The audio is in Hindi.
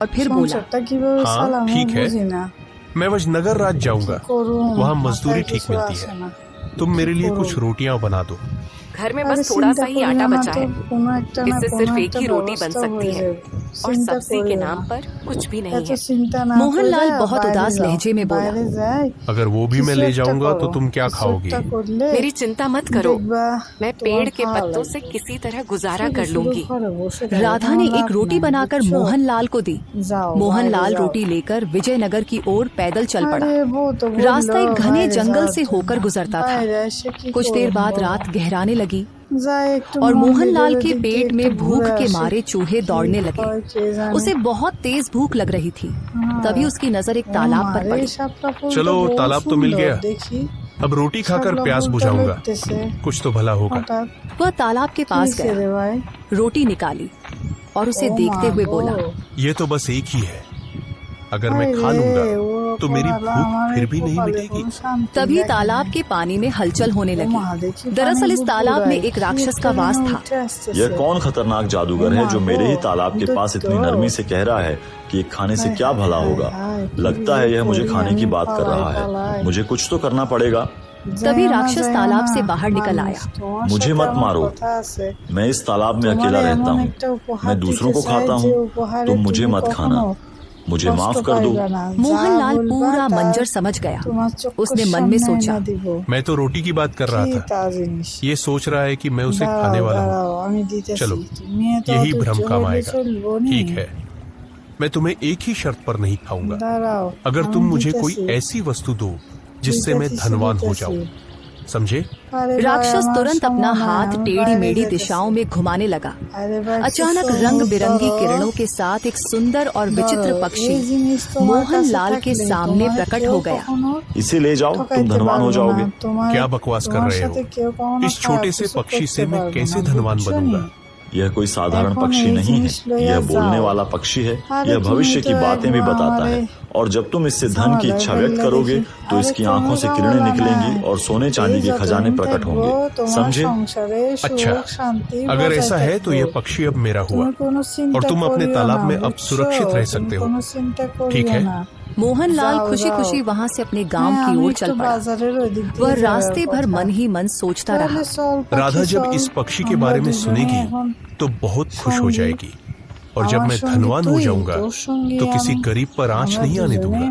और फिर बोला, हाँ ठीक है, मैं वजनगर रात जाऊंगा, वहाँ मजदूरी ठीक मिलती है। तुम मेरे लिए कुछ रोटियां बना दो। घर में बस थोड़ा सा ही आटा बचा है, इससे सिर्फ एक ही रोटी बन सकती है और सब्जी के नाम पर कुछ भी नहीं है। मोहनलाल बहुत उदास लहजे में बोला, अगर वो भी मैं ले जाऊंगा तो तुम क्या खाओगी? मेरी चिंता मत करो, मैं पेड़ के पत्तों से किसी तरह गुजारा कर लूंगी। राधा ने एक रोटी बनाकर मोहनलाल को दी। मोहनलाल रोटी लेकर विजयनगर की ओर पैदल चल पड़ा। रास्ता एक घने जंगल से होकर गुजरता था। कुछ देर बाद रात गहराने लगी और मोहनलाल के पेट में भूख के मारे चूहे दौड़ने लगे। उसे बहुत तेज भूख लग रही थी। तभी उसकी नजर एक तालाब पर पड़ी। चलो तालाब तो मिल गया, अब रोटी खाकर प्यास बुझाऊंगा, कुछ तो भला होगा। वह तालाब के पास गया, रोटी निकाली और उसे देखते हुए बोला, ये तो बस एक ही है, अगर मैं खा लूंगा तो मेरी भूख फिर भी नहीं मिटेगी। तभी तालाब के पानी में हलचल होने लगी। दरअसल इस तालाब में एक राक्षस का वास था। यह कौन खतरनाक जादूगर है जो मेरे ही तालाब के पास इतनी नरमी से कह रहा है कि ये खाने से क्या भला होगा? लगता है यह मुझे खाने की बात कर रहा है, मुझे कुछ तो करना पड़ेगा। तभी राक्षस तालाब से बाहर निकल आया। मुझे मत मारो, मैं इस तालाब में अकेला रहता हूँ, मैं दूसरों को खाता हूँ, तुम मुझे मत खाना, मुझे माफ कर दो। मोहनलाल पूरा मंजर समझ गया। उसने मन में सोचा, मैं तो रोटी की बात कर रहा था, ये सोच रहा है कि मैं उसे खाने वाला हूँ। चलो यही भ्रम काम आएगा। ठीक है, मैं तुम्हें एक ही शर्त पर नहीं खाऊंगा, अगर तुम मुझे कोई ऐसी वस्तु दो जिससे मैं धनवान हो जाऊं, समझे? राक्षस तुरंत अपना हाथ टेढ़ी मेढ़ी दिशाओं में घुमाने लगा। अचानक रंग बिरंगी किरणों के साथ एक सुंदर और विचित्र पक्षी मोहनलाल के सामने प्रकट हो गया। इसे ले जाओ, तुम धनवान हो जाओगे। क्या बकवास कर रहे हो? इस छोटे से पक्षी से मैं कैसे धनवान बनूंगा? यह कोई साधारण पक्षी नहीं है, यह बोलने वाला पक्षी है। यह भविष्य की बातें भी बताता है और जब तुम इससे धन की इच्छा व्यक्त करोगे तो इसकी आंखों से किरणें निकलेंगी और सोने चांदी के खजाने प्रकट होंगे, समझे? अच्छा, अगर ऐसा है तो यह पक्षी अब मेरा हुआ और तुम अपने तालाब में अब सुरक्षित रह सकते हो, ठीक है? मोहनलाल खुशी खुशी वहाँ से अपने गांव की ओर चल पड़ा। वह रास्ते भर मन ही मन सोचता रहा। राधा जब इस पक्षी के बारे में सुनेगी तो बहुत खुश हो जाएगी और जब मैं धनवान हो जाऊंगा तो किसी गरीब पर आंच नहीं आने दूंगा।